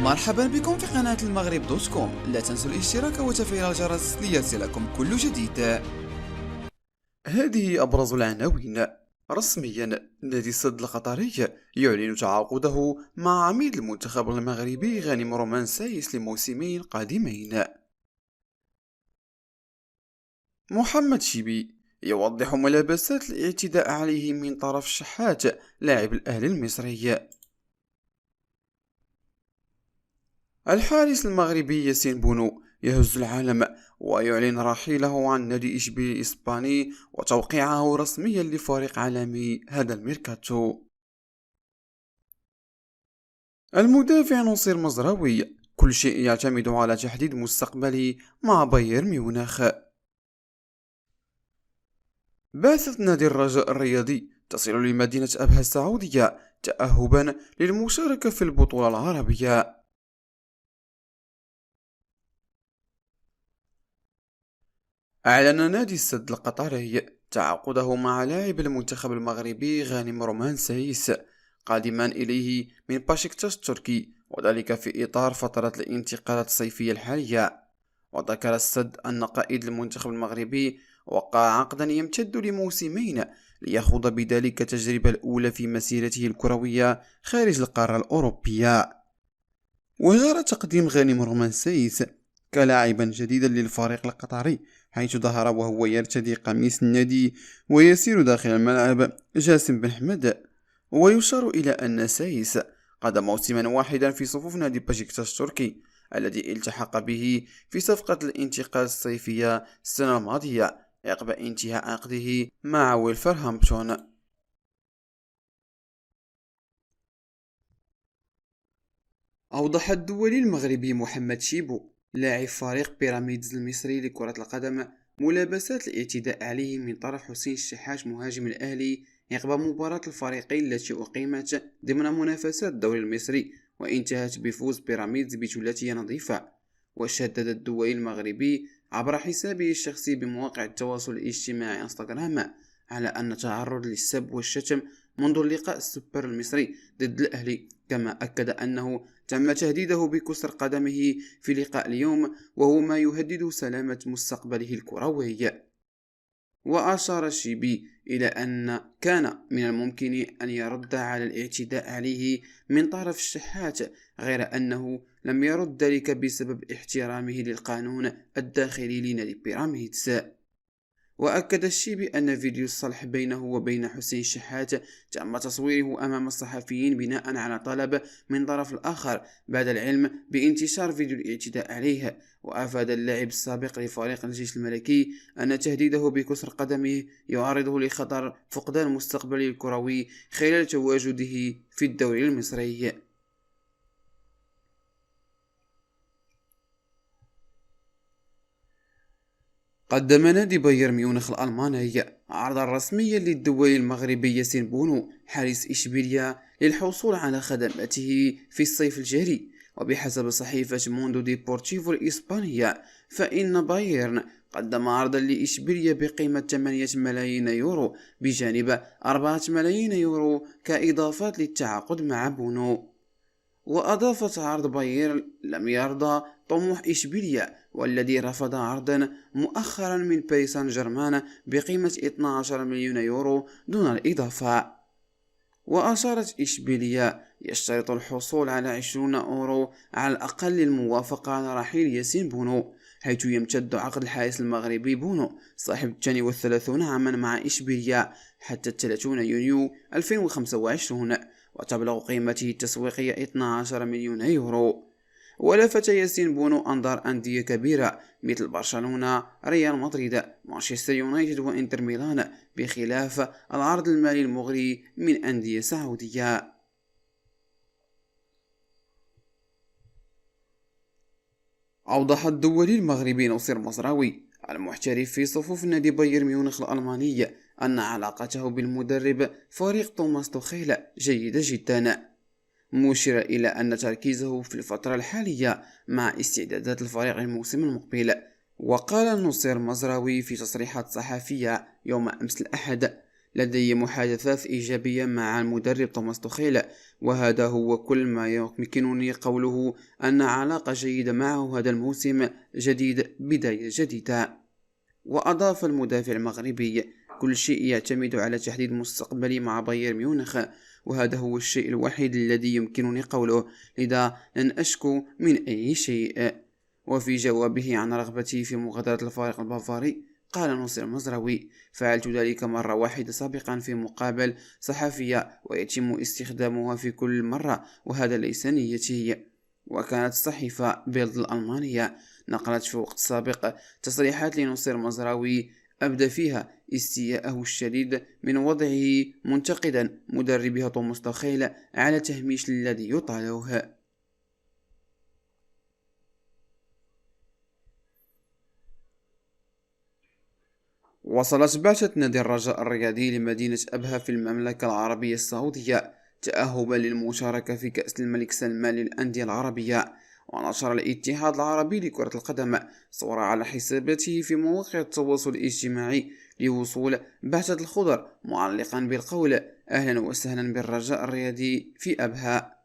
مرحبا بكم في قناة المغرب دوت كوم. لا تنسوا الاشتراك وتفعيل الجرس ليصلكم كل جديد. هذه أبرز العناوين. رسميا نادي السد القطري يعلن تعاقده مع عميد المنتخب المغربي غانم رومان سايس لموسمين قادمين. محمد شيبي يوضح ملابسات الاعتداء عليه من طرف الشحات لاعب الأهلي المصري. الحارس المغربي ياسين بونو يهز العالم ويعلن رحيله عن نادي إشبيلية الإسباني وتوقيعه رسميا لفريق عالمي هذا الميركاتو. المدافع نصير مزراوي كل شيء يعتمد على تحديد مستقبلي مع بايرن ميونخ. بعثة نادي الرجاء الرياضي تصل لمدينة أبها السعودية تأهبا للمشاركة في البطولة العربية. أعلن نادي السد القطري تعاقده مع لاعب المنتخب المغربي غانم رومان سايس قادما إليه من باشكتاش التركي، وذلك في إطار فترة الانتقالات الصيفية الحالية. وذكر السد أن قائد المنتخب المغربي وقع عقدا يمتد لموسمين ليخوض بذلك التجربة الأولى في مسيرته الكروية خارج القارة الأوروبية. وجرى تقديم غانم رومان سايس كلاعبا جديدا للفريق القطري، حيث ظهر وهو يرتدي قميص النادي ويسير داخل الملعب جاسم بن حمد. ويشار إلى أن سايس قضى موسما واحدا في صفوف نادي باشكتاش التركي الذي التحق به في صفقة الانتقال الصيفية السنة الماضية عقب انتهاء عقده مع ويلفرهامبتون. أوضح الدولي المغربي محمد شيبو لاعب فريق بيراميدز المصري لكرة القدم ملابسات الاعتداء عليه من طرف حسين الشحات مهاجم الأهلي عقب مباراة الفريقين التي أقيمت ضمن منافسات الدوري المصري وانتهت بفوز بيراميدز بثلاثية نظيفة. وشدد الدولي المغربي عبر حسابه الشخصي بمواقع التواصل الاجتماعي انستغرام على أن التعرض للسب والشتم منذ اللقاء السوبر المصري ضد الأهلي، كما أكد أنه تم تهديده بكسر قدمه في لقاء اليوم وهو ما يهدد سلامة مستقبله الكروي. وأشار الشيبي إلى أن كان من الممكن أن يرد على الاعتداء عليه من طرف الشحات، غير أنه لم يرد ذلك بسبب احترامه للقانون الداخلي لنادي بيراميدز. وأكد الشيبي أن فيديو الصلح بينه وبين حسين الشحات تم تصويره أمام الصحفيين بناء على طلب من طرف الآخر بعد العلم بانتشار فيديو الاعتداء عليه. وأفاد اللاعب السابق لفريق الجيش الملكي أن تهديده بكسر قدمه يعرضه لخطر فقدان مستقبله الكروي خلال تواجده في الدوري المصري. قدم نادي بايرن ميونخ الألماني عرضا رسميا للدولي المغربي ياسين بونو حارس إشبيلية للحصول على خدماته في الصيف الجاري. وبحسب صحيفة موندو ديبورتيفو الإسبانية فإن بايرن قدم عرضا لإشبيلية بقيمة 8 ملايين يورو بجانب 4 ملايين يورو كإضافات للتعاقد مع بونو. وأضافت عرض بايرن لم يرضى طموح إشبيلية والذي رفض عرضا مؤخرا من باريس سان جيرمان بقيمة 12 مليون يورو دون الإضافة. وأشارت إشبيلية يشترط الحصول على 20 أورو على الأقل للموافقة على رحيل ياسين بونو، حيث يمتد عقد الحارس المغربي بونو صاحب 32 عاما مع إشبيلية حتى 30 يونيو 2025، وتبلغ قيمته التسويقية 12 مليون يورو. ولفت ياسين بونو أنظار أندية كبيرة مثل برشلونة، ريال مدريد، مانشستر يونايتد وإنتر ميلان، بخلاف العرض المالي المغري من أندية سعودية. أوضح الدولي المغربي نصير مزراوي المحترف في صفوف نادي بايرن ميونخ الألماني أن علاقته بالمدرب فريق توماس توخيل جيدة جدا، مشيرا إلى أن تركيزه في الفترة الحالية مع استعدادات الفريق الموسم المقبل. وقال نصير مزراوي في تصريحات صحفية يوم أمس الأحد لدي محادثات إيجابية مع المدرب توماس توخيل، وهذا هو كل ما يمكنني قوله، أن علاقة جيدة معه هذا الموسم جديد، بداية جديدة. وأضاف المدافع المغربي: كل شيء يعتمد على تحديد مستقبلي مع بايرن ميونخ، وهذا هو الشيء الوحيد الذي يمكنني قوله، لذا لن أشكو من أي شيء. وفي جوابه عن رغبته في مغادرة الفريق البافاري، قال نصير المزراوي: فعلت ذلك مرة واحدة سابقا في مقابل صحفية، ويتم استخدامها في كل مرة، وهذا ليس نيتي. وكانت الصحيفة بيلد الألمانية نقلت في وقت سابق تصريحات لنصير المزراوي أبدى فيها استياءه الشديد من وضعه، منتقدا مدربه توماس توخيل على تهميش الذي يطاله. وصلت بعثة نادي الرجاء الرياضي لمدينة أبها في المملكة العربية السعودية تأهبا للمشاركة في كأس الملك سلمان للأندية العربية. ونشر الاتحاد العربي لكرة القدم صورة على حساباته في مواقع التواصل الاجتماعي لوصول بعثة الخضر، معلقا بالقول: أهلا وسهلا بالرجاء الرياضي في أبها.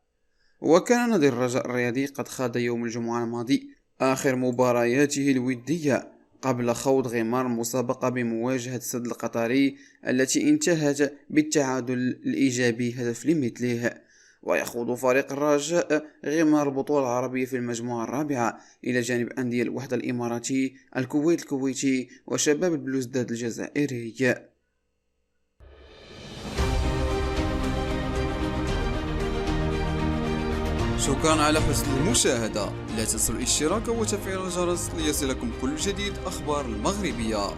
وكان نادي الرجاء الرياضي قد خاض يوم الجمعة الماضي آخر مبارياته الودية قبل خوض غمار المسابقة بمواجهة السد القطري، التي انتهت بالتعادل الإيجابي هدف لمثله. ويخوض فريق الرجاء غمار البطولة العربية في المجموعة الرابعة إلى جانب أندية الوحدة الإماراتي، الكويت الكويتي، وشباب البلوزداد الجزائري. شكرا على حسن المشاهدة. لا تنسوا الاشتراك وتفعيل الجرس ليصلكم كل جديد أخبار المغربية.